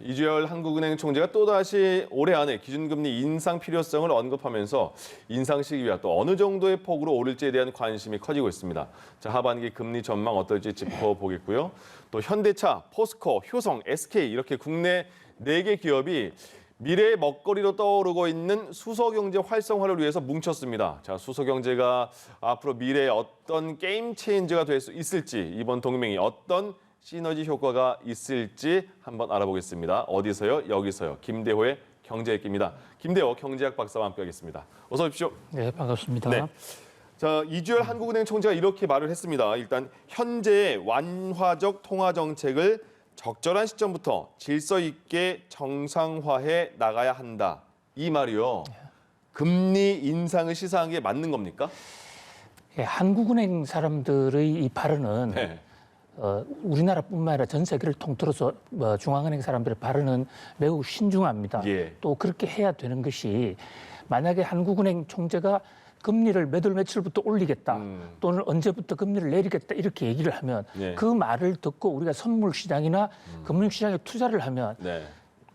이주열 한국은행 총재가 또다시 올해 안에 기준금리 인상 필요성을 언급하면서 인상 시기와 또 어느 정도의 폭으로 오를지에 대한 관심이 커지고 있습니다. 자, 하반기 금리 전망 어떨지 짚어보겠고요. 또 현대차, 포스코, 효성, SK 이렇게 국내 4개 기업이 미래의 먹거리로 떠오르고 있는 수소경제 활성화를 위해서 뭉쳤습니다. 자, 수소경제가 앞으로 미래의 어떤 게임 체인저가 될 수 있을지, 이번 동맹이 어떤 시너지 효과가 있을지 한번 알아보겠습니다. 어디서요? 여기서요. 김대호의 경제학기입니다. 김대호 경제학 박사와 함께하겠습니다. 어서 오십시오. 네, 반갑습니다. 네. 자, 이주열 한국은행 총재가 이렇게 말을 했습니다. 일단 현재의 완화적 통화 정책을 적절한 시점부터 질서 있게 정상화해 나가야 한다. 이 말이요. 금리 인상을 시사한 게 맞는 겁니까? 예, 한국은행 사람들의 이 발언은 네. 우리나라뿐만 아니라 전 세계를 통틀어서 중앙은행 사람들의 발언은 매우 신중합니다. 예. 또 그렇게 해야 되는 것이 만약에 한국은행 총재가 금리를 몇 월 며칠부터 올리겠다 또는 언제부터 금리를 내리겠다 이렇게 얘기를 하면 네. 그 말을 듣고 우리가 선물 시장이나 금융시장에 투자를 하면 네.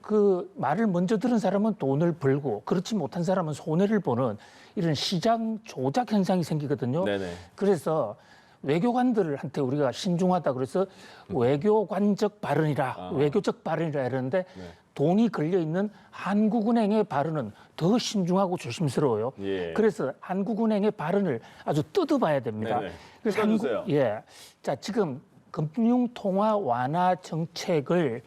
그 말을 먼저 들은 사람은 돈을 벌고 그렇지 못한 사람은 손해를 보는 이런 시장 조작 현상이 생기거든요. 네네. 그래서 외교관들한테 우리가 신중하다 그래서 외교관적 발언이라 외교적 발언이라 이러는데 네. 돈이 걸려 있는 한국은행의 발언은 더 신중하고 조심스러워요. 예. 그래서 한국은행의 발언을 아주 뜯어봐야 됩니다. 네네. 그래서 뜯어주세요. 예, 자 지금 금융통화 완화 정책을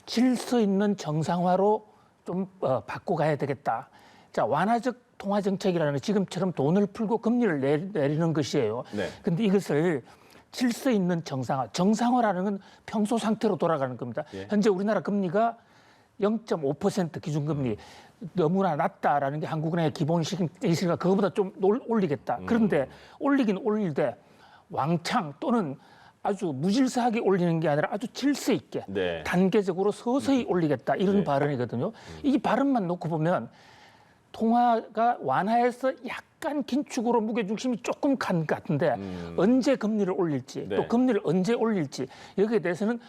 질서 있는 정상화로 좀 바꿔가야 되겠다. 자, 완화적 통화 정책이라는 건 지금처럼 돈을 풀고 금리를 내리는 것이에요. 네. 근데 이것을 질서 있는 정상화, 정상화라는 건 평소 상태로 돌아가는 겁니다. 예. 현재 우리나라 금리가 0.5% 기준금리 너무나 낮다라는 게 한국은행의 기본식이 있으니까 그거보다 좀 올리겠다. 그런데 올리긴 올릴때 왕창 또는 아주 무질서하게 올리는 게 아니라 아주 질서 있게 네. 단계적으로 서서히 올리겠다 이런 네. 발언이거든요. 이 발언만 놓고 보면 통화가 완화해서 약간 긴축으로 무게중심이 조금 간 것 같은데 언제 금리를 올릴지 네. 또 금리를 언제 올릴지 여기에 대해서는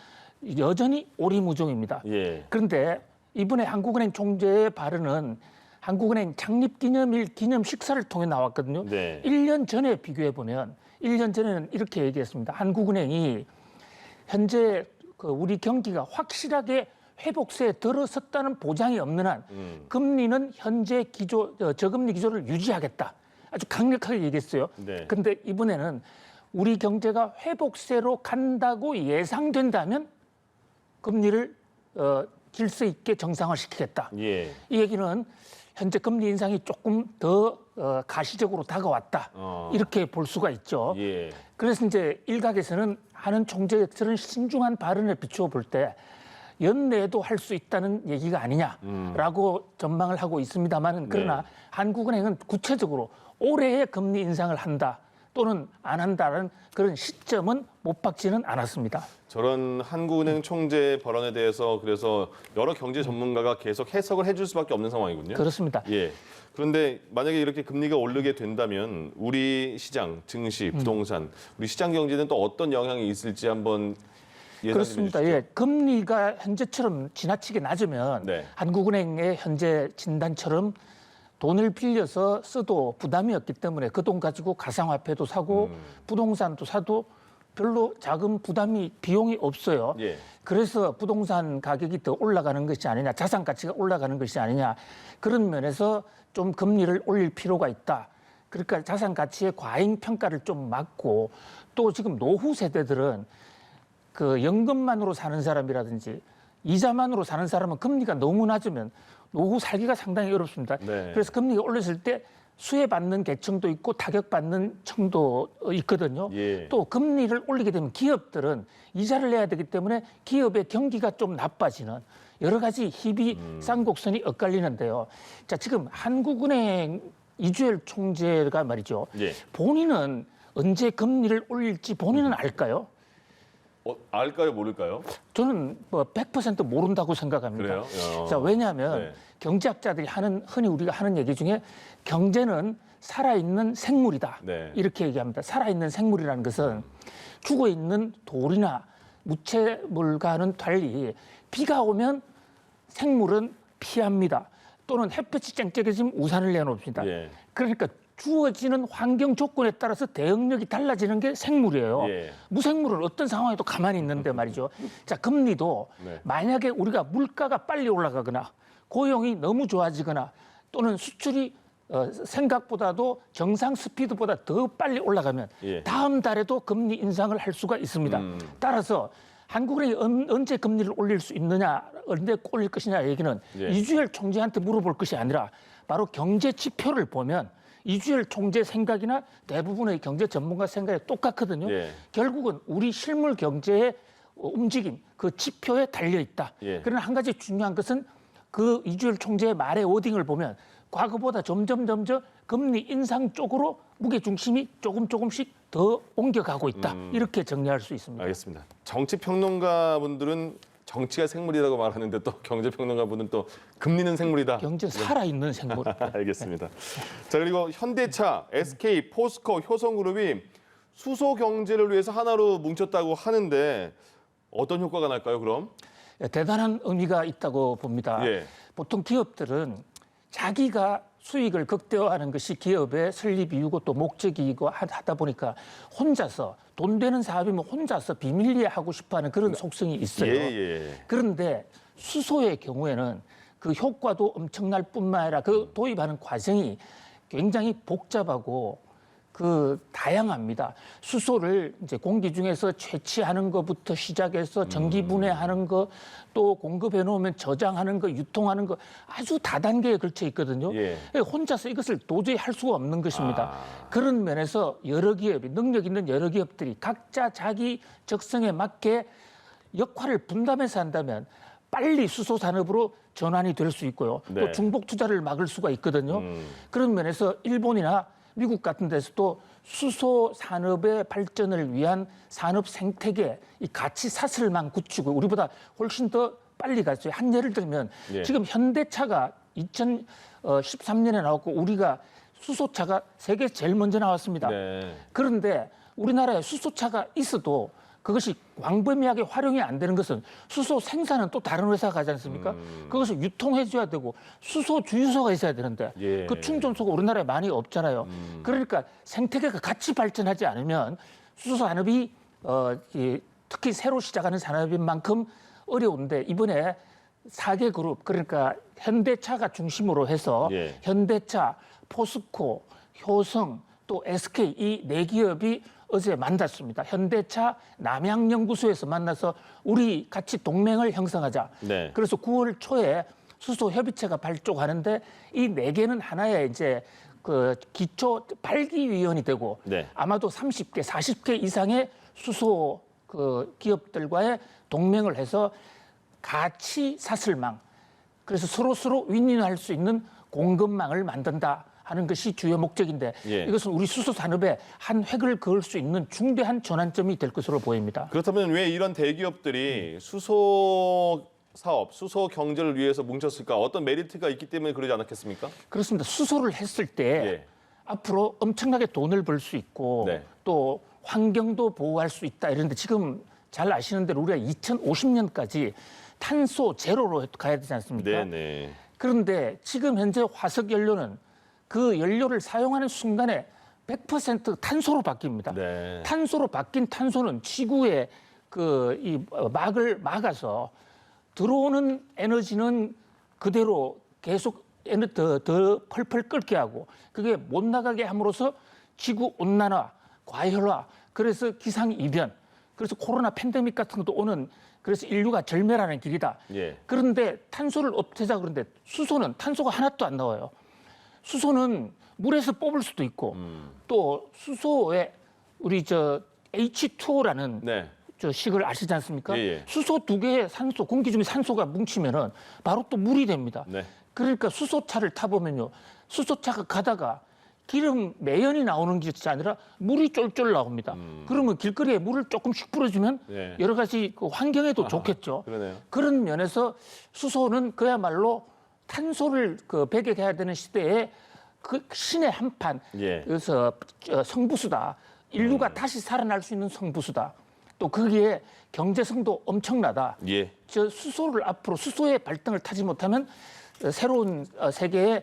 여전히 오리무중입니다. 예. 그런데 이번에 한국은행 총재의 발언은 한국은행 창립기념일 기념 식사를 통해 나왔거든요. 네. 1년 전에 비교해 보면 1년 전에는 이렇게 얘기했습니다. 한국은행이 현재 우리 경기가 확실하게 회복세에 들어섰다는 보장이 없는 한 금리는 현재 저금리 기조를 유지하겠다. 아주 강력하게 얘기했어요. 네. 그런데 이번에는 우리 경제가 회복세로 간다고 예상된다면 금리를 질서 있게 정상화시키겠다. 예. 이 얘기는 현재 금리 인상이 조금 더 가시적으로 다가왔다. 이렇게 볼 수가 있죠. 예. 그래서 이제 일각에서는 하는 총재의 저런 신중한 발언을 비추어 볼 때 연내에도 할 수 있다는 얘기가 아니냐라고 전망을 하고 있습니다만 그러나 네. 한국은행은 구체적으로 올해에 금리 인상을 한다 또는 안 한다는 그런 시점은 못 박지는 않았습니다. 저런 한국은행 총재 발언에 대해서 그래서 여러 경제 전문가가 계속 해석을 해줄 수밖에 없는 상황이군요. 그렇습니다. 예. 그런데 만약에 이렇게 금리가 오르게 된다면 우리 시장, 증시, 부동산, 우리 시장 경제는 또 어떤 영향이 있을지 한번 예상 좀 그렇습니다. 해주시죠. 예, 금리가 현재처럼 지나치게 낮으면 네. 한국은행의 현재 진단처럼 돈을 빌려서 써도 부담이 없기 때문에 그 돈 가지고 가상화폐도 사고 부동산도 사도 별로 자금 부담이 비용이 없어요. 예. 그래서 부동산 가격이 더 올라가는 것이 아니냐, 자산 가치가 올라가는 것이 아니냐 그런 면에서 좀 금리를 올릴 필요가 있다. 그러니까 자산 가치의 과잉 평가를 좀 막고 또 지금 노후 세대들은 그 연금만으로 사는 사람이라든지 이자만으로 사는 사람은 금리가 너무 낮으면 노후 살기가 상당히 어렵습니다. 네. 그래서 금리가 올랐을 때 수혜받는 계층도 있고 타격받는 층도 있거든요. 예. 또 금리를 올리게 되면 기업들은 이자를 내야 되기 때문에 기업의 경기가 좀 나빠지는 여러 가지 희비 쌍곡선이 엇갈리는데요. 자, 지금 한국은행 이주열 총재가 말이죠. 예. 본인은 언제 금리를 올릴지 본인은 알까요? 알까요, 모를까요? 저는 뭐 100% 모른다고 생각합니다. 그래요? 자, 왜냐하면 네. 경제학자들이 흔히 우리가 하는 얘기 중에 경제는 살아있는 생물이다. 네. 이렇게 얘기합니다. 살아있는 생물이라는 것은 죽어있는 돌이나 무채물과는 달리 비가 오면 생물은 피합니다. 또는 햇볕이 쨍쨍해지면 우산을 내놓습니다. 예. 그러니까 주어지는 환경 조건에 따라서 대응력이 달라지는 게 생물이에요. 예. 무생물은 어떤 상황에도 가만히 있는데 말이죠. 자, 금리도 네. 만약에 우리가 물가가 빨리 올라가거나 고용이 너무 좋아지거나 또는 수출이 생각보다도 정상 스피드보다 더 빨리 올라가면 예. 다음 달에도 금리 인상을 할 수가 있습니다. 따라서 한국은행이 언제 금리를 올릴 수 있느냐, 언제 올릴 것이냐 얘기는 예. 이주열 총재한테 물어볼 것이 아니라 바로 경제 지표를 보면 이주열 총재 생각이나 대부분의 경제 전문가 생각이 똑같거든요. 예. 결국은 우리 실물 경제의 움직임, 그 지표에 달려 있다. 예. 그러나 한 가지 중요한 것은 그 이주열 총재의 말의 워딩을 보면 과거보다 점점 금리 인상 쪽으로 무게 중심이 조금씩 더 옮겨가고 있다. 이렇게 정리할 수 있습니다. 알겠습니다. 정치 평론가 분들은 정치가 생물이라고 말하는데 또 경제 평론가 분은 또 금리는 생물이다. 경제 살아있는 생물. 알겠습니다. 자, 그리고 현대차, SK, 포스코, 효성그룹이 수소 경제를 위해서 하나로 뭉쳤다고 하는데 어떤 효과가 날까요, 그럼? 대단한 의미가 있다고 봅니다. 예. 보통 기업들은 자기가 수익을 극대화하는 것이 기업의 설립 이유고 또 목적이고 하다 보니까 혼자서 돈 되는 사업이면 혼자서 비밀리에 하고 싶어하는 그런 속성이 있어요. 예. 그런데 수소의 경우에는 그 효과도 엄청날 뿐만 아니라 그 도입하는 과정이 굉장히 복잡하고 그 다양합니다. 수소를 이제 공기 중에서 채취하는 것부터 시작해서 전기 분해하는 것, 또 공급해 놓으면 저장하는 것, 유통하는 것 아주 다단계에 걸쳐 있거든요. 예. 혼자서 이것을 도저히 할 수가 없는 것입니다. 아. 그런 면에서 여러 기업이 능력 있는 여러 기업들이 각자 자기 적성에 맞게 역할을 분담해서 한다면 빨리 수소 산업으로 전환이 될 수 있고요. 네. 또 중복 투자를 막을 수가 있거든요. 그런 면에서 일본이나 미국 같은 데서도 수소 산업의 발전을 위한 산업 생태계 이 가치 사슬만 굳히고 우리보다 훨씬 더 빨리 갔어요. 한 예를 들면 예. 지금 현대차가 2013년에 나왔고 우리가 수소차가 세계에서 제일 먼저 나왔습니다. 네. 그런데 우리나라에 수소차가 있어도 그것이 광범위하게 활용이 안 되는 것은 수소 생산은 또 다른 회사가 하지 않습니까? 그것을 유통해줘야 되고 수소 주유소가 있어야 되는데 예. 그 충전소가 우리나라에 많이 없잖아요. 그러니까 생태계가 같이 발전하지 않으면 수소 산업이 특히 새로 시작하는 산업인 만큼 어려운데 이번에 4개 그룹 그러니까 현대차가 중심으로 해서 예. 현대차, 포스코, 효성 또 SK 이 네 기업이 어제 만났습니다. 현대차 남양연구소에서 만나서 우리 같이 동맹을 형성하자. 네. 그래서 9월 초에 수소 협의체가 발족하는데 이 네 개는 하나의 이제 그 기초 발기위원이 되고 네. 아마도 30개, 40개 이상의 수소 그 기업들과의 동맹을 해서 가치 사슬망 그래서 서로 윈윈할 수 있는 공급망을 만든다. 하는 것이 주요 목적인데 예. 이것은 우리 수소 산업에 한 획을 그을 수 있는 중대한 전환점이 될 것으로 보입니다. 그렇다면 왜 이런 대기업들이 수소 사업, 수소 경제를 위해서 뭉쳤을까? 어떤 메리트가 있기 때문에 그러지 않았겠습니까? 그렇습니다. 수소를 했을 때 예. 앞으로 엄청나게 돈을 벌 수 있고 네. 또 환경도 보호할 수 있다 이런데 지금 잘 아시는 대로 우리가 2050년까지 탄소 제로로 가야 되지 않습니까? 네네. 그런데 지금 현재 화석 연료는 그 연료를 사용하는 순간에 100% 탄소로 바뀝니다. 네. 탄소로 바뀐 탄소는 지구의 이 막을 막아서 들어오는 에너지는 그대로 계속 더 펄펄 끓게 하고 그게 못 나가게 함으로써 지구 온난화, 과열화, 그래서 기상 이변, 그래서 코로나 팬데믹 같은 것도 오는 그래서 인류가 절멸하는 길이다. 예. 그런데 탄소를 없애자 그런데 수소는 탄소가 하나도 안 나와요. 수소는 물에서 뽑을 수도 있고 또 수소에 우리 H2O라는 네. 식을 아시지 않습니까? 예. 수소 두 개의 산소, 공기 중에 산소가 뭉치면은 바로 또 물이 됩니다. 네. 그러니까 수소차를 타보면요. 수소차가 가다가 기름 매연이 나오는 것이 아니라 물이 쫄쫄 나옵니다. 그러면 길거리에 물을 조금씩 뿌려주면 네. 여러 가지 그 환경에도 좋겠죠. 그러네요. 그런 면에서 수소는 그야말로 탄소를 배격해야 되는 시대에 그 신의 한판. 예. 그래서 성부수다. 인류가 다시 살아날 수 있는 성부수다. 또 또 거기에 경제성도 엄청나다. 예. 저 수소를 앞으로 수소의 발등을 타지 못하면 새로운 세계의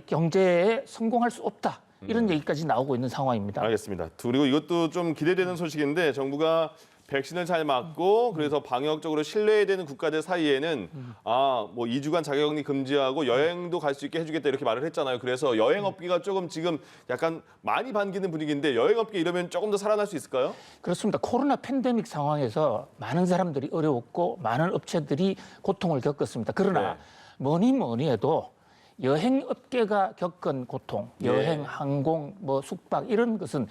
경제에 성공할 수 없다. 이런 얘기까지 나오고 있는 상황입니다. 알겠습니다. 그리고 이것도 좀 기대되는 소식인데 정부가 백신을 잘 맞고 그래서 방역적으로 신뢰되는 국가들 사이에는 뭐 2주간 자가격리 금지하고 여행도 갈 수 있게 해주겠다 이렇게 말을 했잖아요. 그래서 여행업계가 조금 지금 약간 많이 반기는 분위기인데 여행업계 이러면 조금 더 살아날 수 있을까요? 그렇습니다. 코로나 팬데믹 상황에서 많은 사람들이 어려웠고 많은 업체들이 고통을 겪었습니다. 그러나 네. 뭐니 해도 여행업계가 겪은 고통, 예. 여행, 항공, 뭐 숙박 이런 것은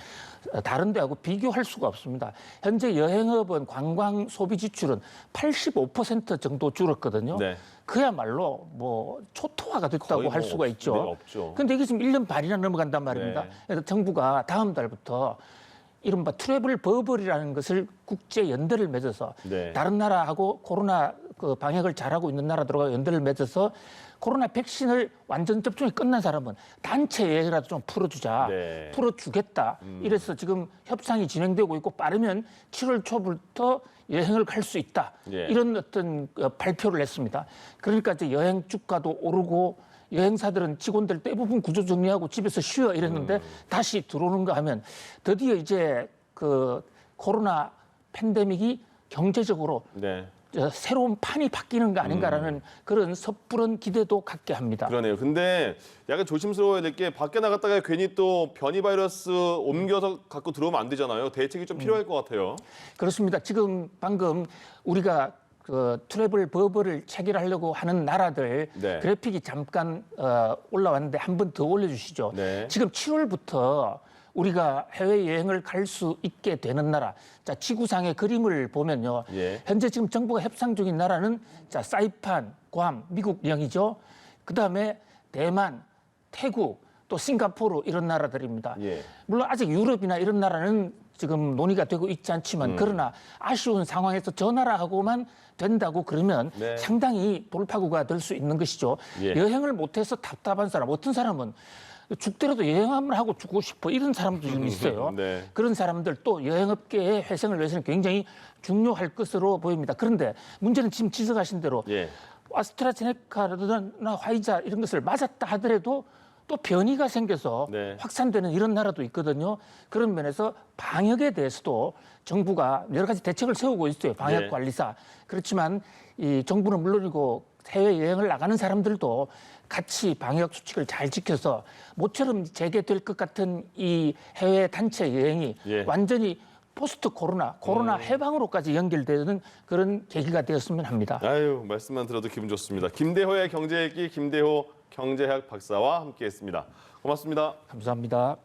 다른 데하고 비교할 수가 없습니다. 현재 여행업은 관광 소비 지출은 85% 정도 줄었거든요. 네. 그야말로 뭐 초토화가 됐다고 거의 할 뭐 수가 있죠. 네, 없죠. 근데 이게 지금 1년 반이나 넘어간단 말입니다. 네. 그래서 정부가 다음 달부터 이른바 트래블 버블이라는 것을 국제 연대를 맺어서 네. 다른 나라하고 코로나 그 방역을 잘하고 있는 나라들과 연대를 맺어서 코로나 백신을 완전 접종이 끝난 사람은 단체 여행이라도 좀 풀어주자. 네. 풀어주겠다. 이래서 지금 협상이 진행되고 있고 빠르면 7월 초부터 여행을 갈 수 있다. 예. 이런 어떤 발표를 했습니다. 그러니까 이제 여행 주가도 오르고 여행사들은 직원들 대부분 구조 정리하고 집에서 쉬어 이랬는데 다시 들어오는가 하면 드디어 이제 그 코로나 팬데믹이 경제적으로 네. 새로운 판이 바뀌는 거 아닌가라는 그런 섣부른 기대도 갖게 합니다. 그러네요. 근데 약간 조심스러워야 될 게 밖에 나갔다가 괜히 또 변이 바이러스 옮겨서 갖고 들어오면 안 되잖아요. 대책이 좀 필요할 것 같아요. 그렇습니다. 지금 방금 우리가 그 트래블 버블을 체결하려고 하는 나라들 네. 그래픽이 잠깐 올라왔는데 한 번 더 올려주시죠. 네. 지금 7월부터 우리가 해외여행을 갈 수 있게 되는 나라. 자, 지구상의 그림을 보면요. 예. 현재 지금 정부가 협상 중인 나라는 자, 사이판, 괌, 미국령이죠. 그다음에 대만, 태국, 또 싱가포르 이런 나라들입니다. 예. 물론 아직 유럽이나 이런 나라는 지금 논의가 되고 있지 않지만 그러나 아쉬운 상황에서 저 나라하고만 된다고 그러면 네. 상당히 돌파구가 될 수 있는 것이죠. 예. 여행을 못해서 답답한 사람, 어떤 사람은 죽더라도 여행 한번 하고 죽고 싶어 이런 사람도 좀 있어요. 네. 그런 사람들 또 여행업계의 회생을 위해서는 굉장히 중요할 것으로 보입니다. 그런데 문제는 지금 지적하신 대로 예. 아스트라제네카나 화이자 이런 것을 맞았다 하더라도 또 변이가 생겨서 네. 확산되는 이런 나라도 있거든요. 그런 면에서 방역에 대해서도 정부가 여러 가지 대책을 세우고 있어요. 방역관리사. 그렇지만 이 정부는 물론이고 해외여행을 나가는 사람들도 같이 방역 수칙을 잘 지켜서 모처럼 재개될 것 같은 이 해외 단체 여행이 예. 완전히 포스트 코로나 해방으로까지 연결되는 그런 계기가 되었으면 합니다. 아유, 말씀만 들어도 기분 좋습니다. 김대호의 경제액기 김대호 경제학 박사와 함께했습니다. 고맙습니다. 감사합니다.